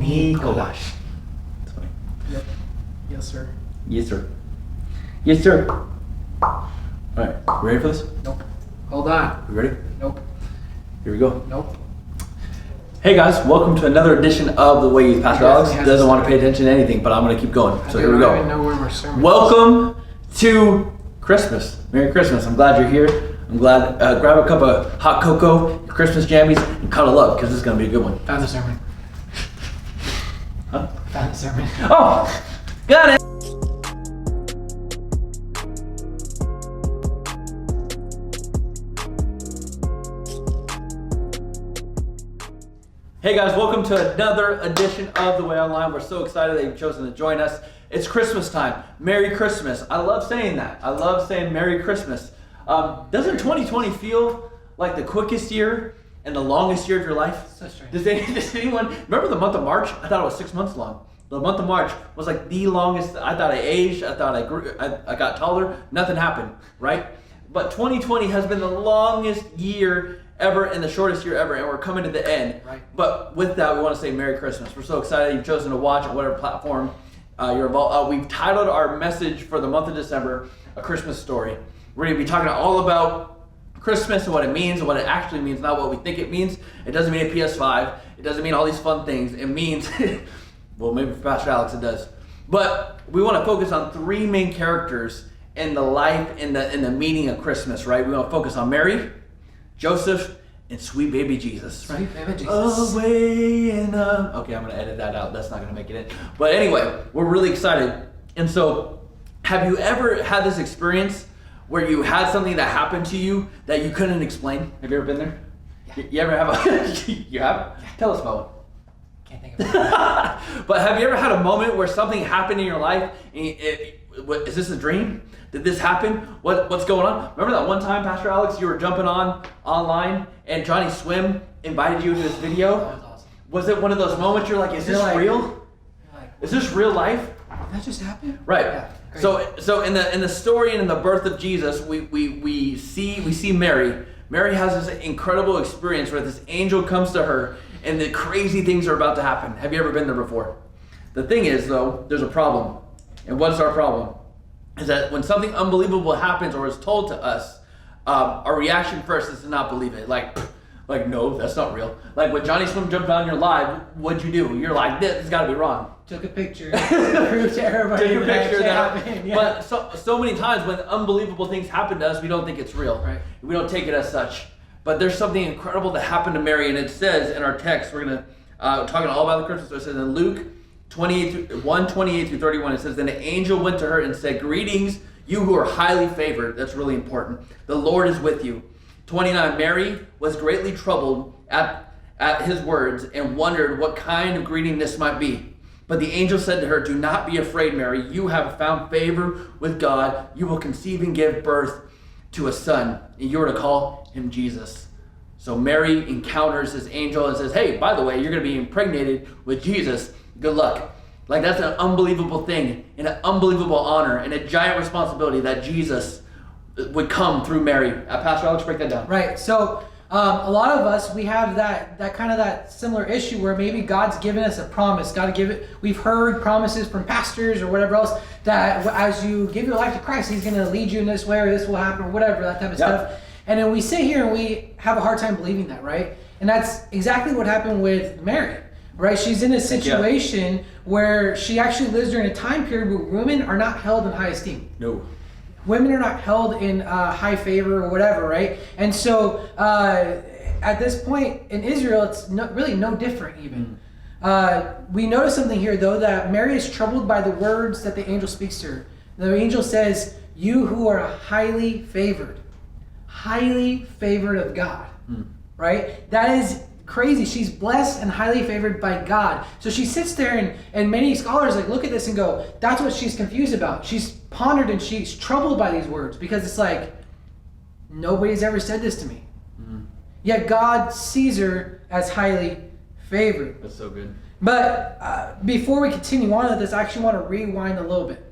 Nicolás. That's funny. Yep. Yes, sir. Yes, sir. Yes, sir. All right, ready for this? Nope. Hold on. You ready? Nope. Here we go. Nope. Hey guys, welcome to another edition of The Way Youth. Pastor Alex doesn't want to pay attention to anything, but I'm going to keep going. So here we go. I don't even know where my sermon Welcome to Christmas. Merry Christmas. I'm glad you're here. I'm glad. Grab a cup of hot cocoa, your Christmas jammies, and cuddle up because this is going to be a good one. Found the sermon. Huh? Found the sermon. Oh, got it. Hey guys, welcome to another edition of The Way Online. We're so excited that you've chosen to join us. It's Christmas time. Merry Christmas. I love saying that. I love saying Merry Christmas. Doesn't 2020 feel like the quickest year and the longest year of your life? So strange. Does anyone remember the month of March? I thought it was 6 months long. The month of March was like the longest. I thought I aged. I thought I grew. I got taller. Nothing happened, right? But 2020 has been the longest year ever and the shortest year ever, and we're coming to the end. Right. But with that, we want to say Merry Christmas. We're so excited you've chosen to watch on whatever platform you're involved. We've titled our message for the month of December, A Christmas Story. We're going to be talking all about Christmas and what it means and what it actually means, not what we think it means. It doesn't mean a PS5. It doesn't mean all these fun things. It means, well, maybe for Pastor Alex it does. But we want to focus on three main characters in the life and the meaning of Christmas, right? We want to focus on Mary, Joseph, and sweet baby Jesus, right? Sweet baby Jesus. Away in okay, I'm gonna edit that out. That's not gonna make it in. But anyway, we're really excited. And so, have you ever had this experience where you had something that happened to you that you couldn't explain? Have you ever been there? Yeah. You ever have a? You have? Yeah. Tell us about Can't think it. of it. But have you ever had a moment where something happened in your life? And is this a dream? Did this happen? What's going on? Remember that one time, Pastor Alex, you were jumping online and Johnny Swim invited you to his video? That was awesome. Was it one of those moments you're like, is this real? You're like, Is this real life? did that just happen? Right. Yeah, great. So in the story and in the birth of Jesus, we see Mary. Mary has this incredible experience where this angel comes to her and the crazy things are about to happen. Have you ever been there before? The thing is, though, there's a problem. And what's our problem? Is that when something unbelievable happens or is told to us, our reaction first is to not believe it. Like no, that's not real. Like when Johnny Swim jumped on your live, what'd you do? You're like, this has got to be wrong. Took a picture. Proved to everybody. Take a picture of that. Happened. Yeah. But so many times when unbelievable things happen to us, we don't think it's real. Right. We don't take it as such. But there's something incredible that happened to Mary, and it says in our text, we're going to talking all about the Christmas story. It says in Luke 1:28 through 31, it says, then the angel went to her and said, greetings, you who are highly favored. That's really important. The Lord is with you. 29, Mary was greatly troubled at his words and wondered what kind of greeting this might be. But the angel said to her, do not be afraid, Mary. You have found favor with God. You will conceive and give birth to a son, and you are to call him Jesus. So Mary encounters this angel and says, hey, by the way, you're going to be impregnated with Jesus. Good luck. Like that's an unbelievable thing and an unbelievable honor and a giant responsibility that Jesus would come through Mary. Pastor Alex, break that down. Right. So a lot of us, we have that kind of that similar issue where maybe God's given us a promise. We've heard promises from pastors or whatever else that as you give your life to Christ, he's going to lead you in this way or this will happen or whatever, that type of stuff. And then we sit here and we have a hard time believing that, right? And that's exactly what happened with Mary. Right, she's in a situation where she actually lives during a time period where women are not held in high esteem. No. Women are not held in high favor or whatever, right? And so at this point in Israel, it's really no different even. We notice something here, though, that Mary is troubled by the words that the angel speaks to her. The angel says, you who are highly favored of God, right? That is crazy. She's blessed and highly favored by God. So she sits there and many scholars look at this and go, that's what she's confused about. She's pondered and she's troubled by these words because it's like, nobody's ever said this to me. Mm-hmm. Yet God sees her as highly favored. That's so good. But before we continue on with this, I actually want to rewind a little bit.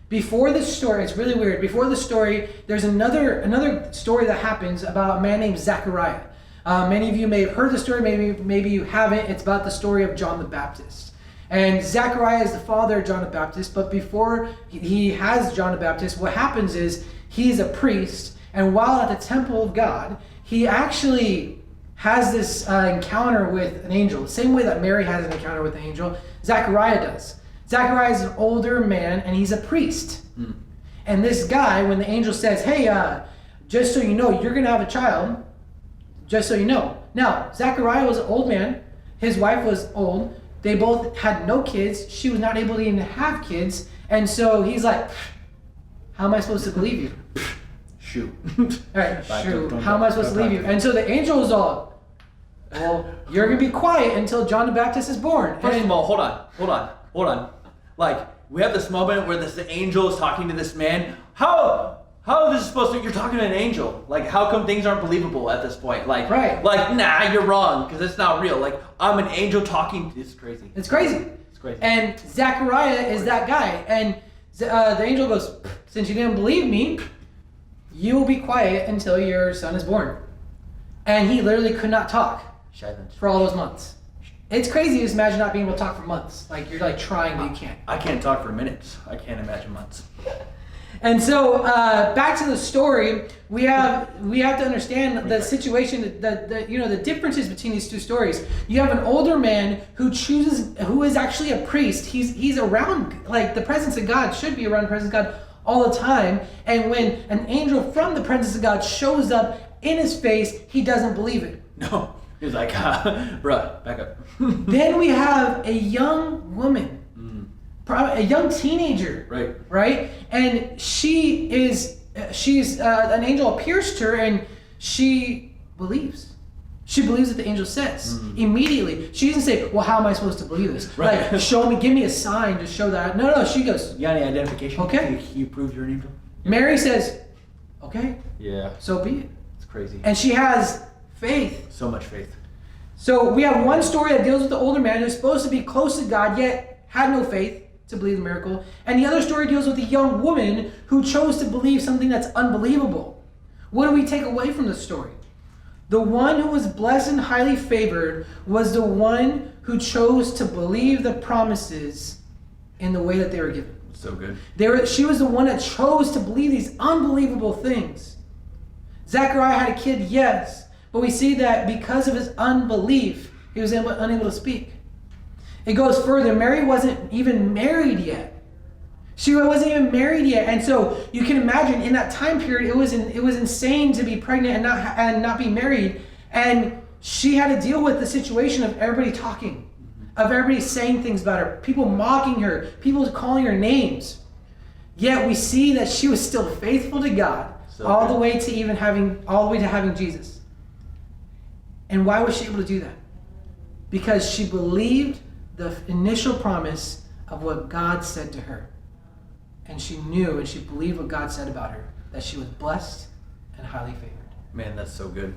Before this story, it's really weird. Before the story, there's another story that happens about a man named Zechariah. Many of you may have heard the story, maybe you haven't. It's about the story of John the Baptist. And Zechariah is the father of John the Baptist, but before he has John the Baptist, what happens is he's a priest, and while at the temple of God, he actually has this encounter with an angel, the same way that Mary has an encounter with an angel, Zechariah does. Zechariah is an older man, and he's a priest. And this guy, when the angel says, hey, just so you know, you're going to have a child, just so you know. Now, Zechariah was an old man. His wife was old. They both had no kids. She was not able to even have kids. And so he's like, how am I supposed to believe you? Shoot. All right, shoot. How am I supposed to believe you? And so the angel was all, well, you're going to be quiet until John the Baptist is born. First of all, hold on. Like, we have this moment where this angel is talking to this man. How is this supposed to? You're talking to an angel. Like, how come things aren't believable at this point? Like, right. Like, nah, you're wrong because it's not real. Like, I'm an angel talking. It's crazy. It's crazy. It's crazy. And Zechariah is that guy. And the angel goes, since you didn't believe me, you will be quiet until your son is born. And he literally could not talk for all those months. It's crazy to just imagine not being able to talk for months. Like, you're like trying, but you can't. I can't talk for minutes. I can't imagine months. And so back to the story, we have to understand the situation, the differences between these two stories. You have an older man who is actually a priest. He's around, like, the presence of God, should be around the presence of God all the time. And when an angel from the presence of God shows up in his face, he doesn't believe it. No. He's like, bruh, back up. Then we have a young woman, a young teenager, right? And she's an angel appears to her, and she believes. She believes what the angel says immediately. She doesn't say, well, how am I supposed to believe this? Right. Like, show me, give me a sign to show that. No, she goes, You got any identification? Okay. Can you prove you're an angel? Mary says, okay, Yeah. so be it. It's crazy. And she has faith. So much faith. So we have one story that deals with the older man who's supposed to be close to God, yet had no faith to believe the miracle. And the other story deals with the young woman who chose to believe something that's unbelievable. What do we take away from this story? The one who was blessed and highly favored was the one who chose to believe the promises in the way that they were given. So good. She was the one that chose to believe these unbelievable things. Zechariah had a kid, yes, but we see that because of his unbelief, he was unable to speak. It goes further. Mary wasn't even married yet. She wasn't even married yet, and so you can imagine in that time period, it was insane to be pregnant and not be married, and she had to deal with the situation of everybody talking, of everybody saying things about her, people mocking her, people calling her names. Yet we see that she was still faithful to God all the way to having Jesus. And why was she able to do that? Because she believed the initial promise of what God said to her. And she knew and she believed what God said about her, that she was blessed and highly favored. Man, that's so good.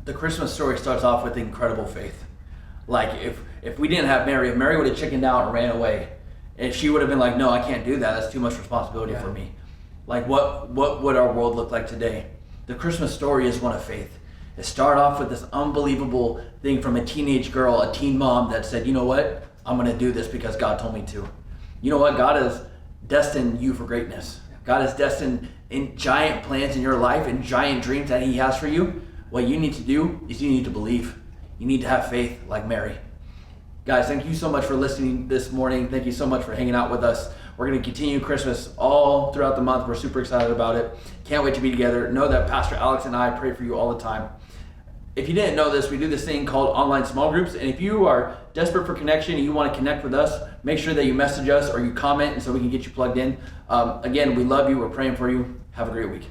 The Christmas story starts off with incredible faith. Like, if we didn't have Mary, if Mary would have chickened out and ran away, if she would have been like, no, I can't do that, that's too much responsibility for me. Like, what would our world look like today? The Christmas story is one of faith. It started off with this unbelievable thing from a teenage girl, a teen mom that said, you know what? I'm going to do this because God told me to. You know what? God has destined you for greatness. God has destined in giant plans in your life and giant dreams that he has for you. What you need to do is you need to believe. You need to have faith like Mary. Guys, thank you so much for listening this morning. Thank you so much for hanging out with us. We're going to continue Christmas all throughout the month. We're super excited about it. Can't wait to be together. Know that Pastor Alex and I pray for you all the time. If you didn't know this, we do this thing called online small groups. And if you are desperate for connection and you want to connect with us, make sure that you message us or you comment and so we can get you plugged in. Again, we love you. We're praying for you. Have a great week.